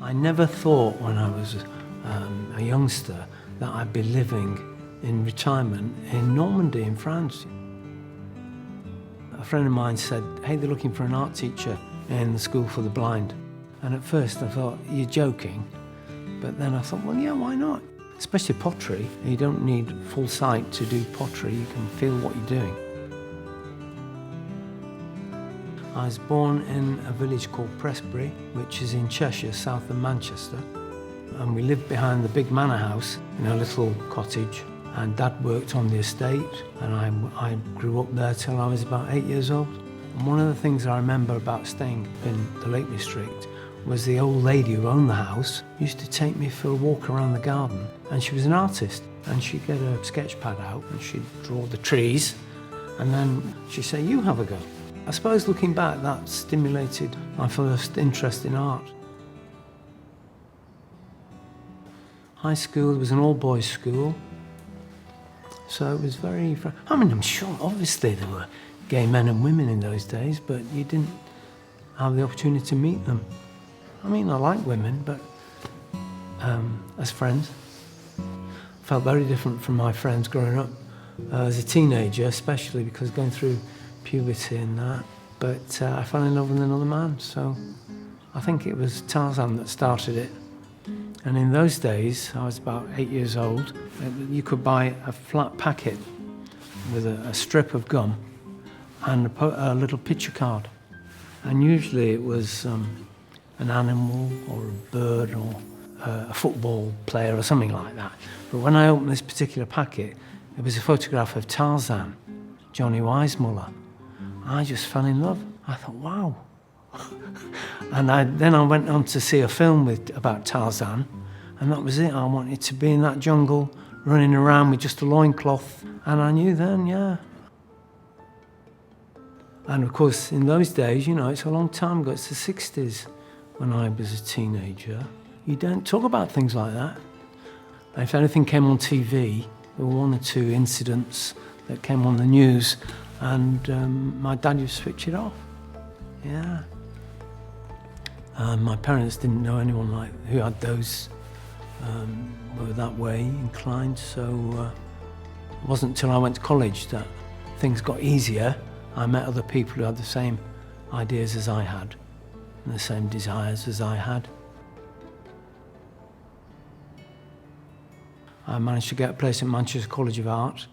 I never thought when I was a youngster that I'd be living in retirement in Normandy in France. A friend of mine said, hey, they're looking for an art teacher in the school for the blind. And at first I thought, you're joking. But then I thought, well, yeah, why not? Especially pottery. You don't need full sight to do pottery. You can feel what you're doing. I was born in a village called Prestbury, which is in Cheshire, south of Manchester. And we lived behind the big manor house in a little cottage. And Dad worked on the estate, and I grew up there till I was about 8 years old. And one of the things I remember about staying in the Lake District was the old lady who owned the house used to take me for a walk around the garden. And she was an artist, and she'd get a sketch pad out and she'd draw the trees, and then she'd say, you have a go. I suppose looking back, that stimulated my first interest in art. High school was an all-boys school, so it was very... I mean, I'm sure, obviously, there were gay men and women in those days, but you didn't have the opportunity to meet them. I mean, I like women, but as friends, felt very different from my friends growing up as a teenager, especially because going through puberty and that. But I fell in love with another man, so I think it was Tarzan that started it. And in those days, I was about 8 years old, you could buy a flat packet with a strip of gum and a little picture card. And usually it was an animal or a bird or a football player or something like that. But when I opened this particular packet, it was a photograph of Tarzan, Johnny Weissmuller. I just fell in love. I thought, wow. And then I went on to see a film about Tarzan, and that was it. I wanted to be in that jungle, running around with just a loincloth, and I knew then, yeah. And of course, in those days, you know, it's a long time ago, it's the 60s. When I was a teenager, you don't talk about things like that. If anything came on TV, there were one or two incidents that came on the news, and my dad used to switch it off. Yeah. My parents didn't know anyone who had those, were that way inclined, so it wasn't until I went to college that things got easier. I met other people who had the same ideas as I had, and the same desires as I had. I managed to get a place at Manchester College of Art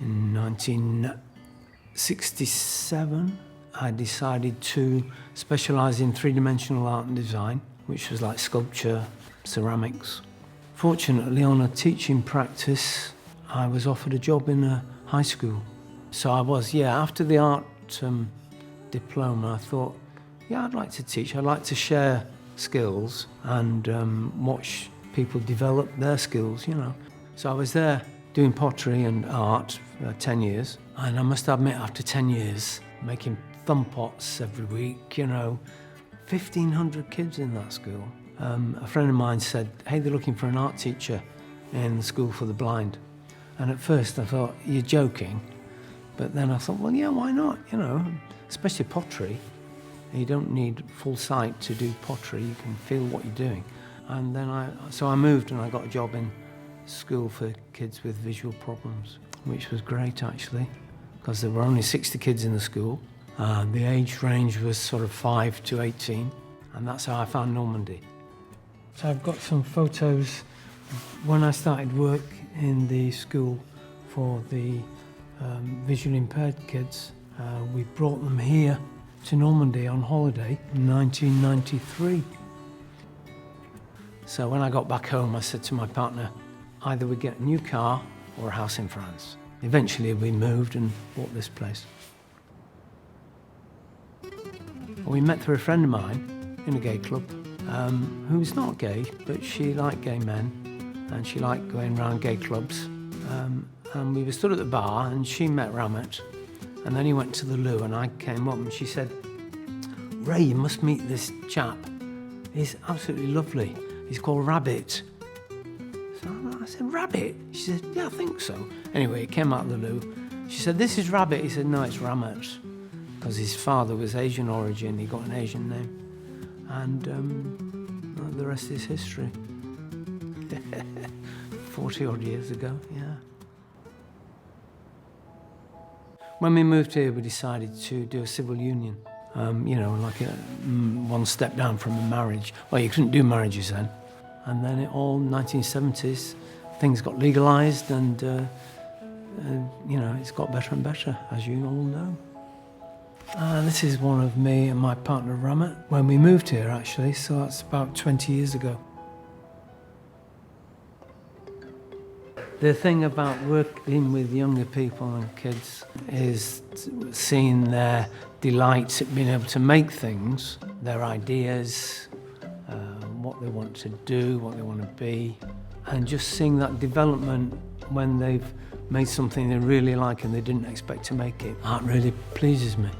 in 1967. I decided to specialise in three-dimensional art and design, which was like sculpture, ceramics. Fortunately, on a teaching practice, I was offered a job in a high school. So I was, after the art diploma, I thought, yeah, I'd like to teach. I'd like to share skills and watch people develop their skills, you know. So I was there doing pottery and art for 10 years. And I must admit, after 10 years, making thumb pots every week, you know, 1,500 kids in that school. A friend of mine said, hey, they're looking for an art teacher in the school for the blind. And at first I thought, you're joking. But then I thought, well, yeah, why not, you know, especially pottery. You don't need full sight to do pottery. You can feel what you're doing. And then I moved and I got a job in school for kids with visual problems, which was great actually, because there were only 60 kids in the school. The age range was sort of 5 to 18, and that's how I found Normandy. So I've got some photos when I started work in the school for the visually impaired kids. We brought them here to Normandy on holiday in 1993. So when I got back home, I said to my partner, either we get a new car or a house in France. Eventually we moved and bought this place. We met through a friend of mine in a gay club who was not gay, but she liked gay men and she liked going around gay clubs. And we were stood at the bar and she met Ramet, and then he went to the loo and I came up and she said, Ray, you must meet this chap. He's absolutely lovely. He's called Rabbit. So I said, Rabbit? She said, yeah, I think so. Anyway, he came out of the loo. She said, this is Rabbit. He said, no, it's Ramet. Because his father was Asian origin, he got an Asian name. And the rest is history. 40 odd years ago, yeah. When we moved here, we decided to do a civil union. Like one step down from a marriage. Well, you couldn't do marriages then. And then it all 1970s, things got legalised, and it's got better and better, as you all know. This is one of me and my partner Ramat when we moved here, actually, so that's about 20 years ago. The thing about working with younger people and kids is seeing their delight at being able to make things, their ideas, what they want to do, what they want to be, and just seeing that development when they've made something they really like and they didn't expect to make it. That really pleases me.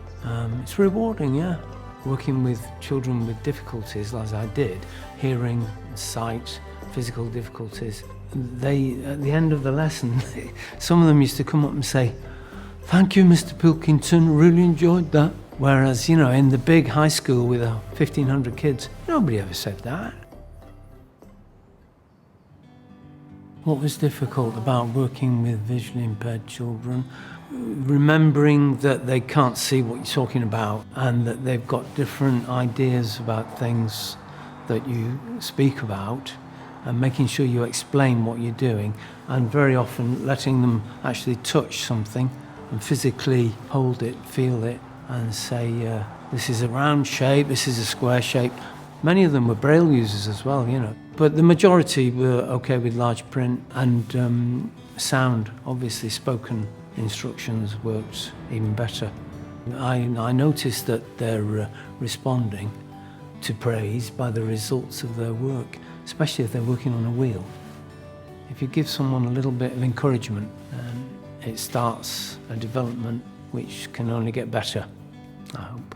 It's rewarding, yeah. Working with children with difficulties, as I did, hearing, sight, physical difficulties, they, at the end of the lesson, some of them used to come up and say, "Thank you, Mr. Pilkington, really enjoyed that." Whereas, in the big high school with 1,500 kids, nobody ever said that. What was difficult about working with visually impaired children? Remembering that they can't see what you're talking about and that they've got different ideas about things that you speak about, and making sure you explain what you're doing, and very often letting them actually touch something and physically hold it, feel it, and say, this is a round shape, this is a square shape. Many of them were Braille users as well, but the majority were okay with large print, and sound, obviously spoken instructions worked even better. I noticed that they're responding to praise by the results of their work, especially if they're working on a wheel. If you give someone a little bit of encouragement, it starts a development which can only get better, I hope.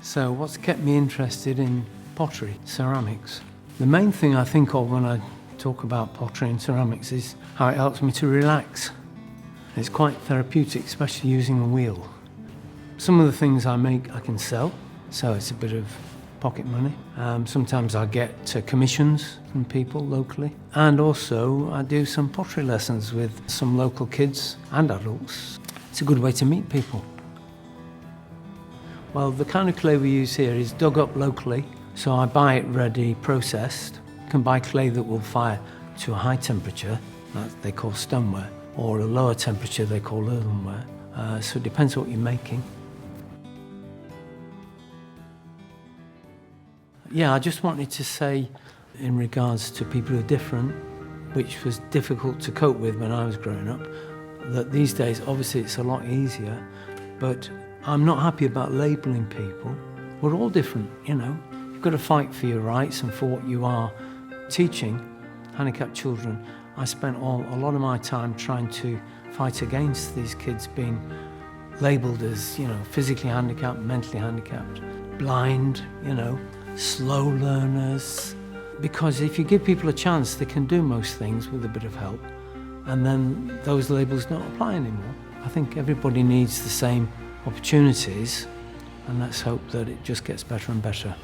So what's kept me interested in pottery, ceramics? The main thing I think of when I talk about pottery and ceramics is how it helps me to relax. It's quite therapeutic, especially using a wheel. Some of the things I make I can sell, so it's a bit of pocket money. Sometimes I get commissions from people locally, and also I do some pottery lessons with some local kids and adults. It's a good way to meet people. Well, the kind of clay we use here is dug up locally, so I buy it ready, processed. You can buy clay that will fire to a high temperature, that they call stoneware, or a lower temperature they call earthenware. So it depends what you're making. Yeah, I just wanted to say, in regards to people who are different, which was difficult to cope with when I was growing up, that these days, obviously it's a lot easier, but I'm not happy about labelling people. We're all different, You've got to fight for your rights and for what you are. Teaching handicapped children, I spent a lot of my time trying to fight against these kids being labelled as, physically handicapped, mentally handicapped, blind, slow learners. Because if you give people a chance, they can do most things with a bit of help, and then those labels don't apply anymore. I think everybody needs the same opportunities, and let's hope that it just gets better and better.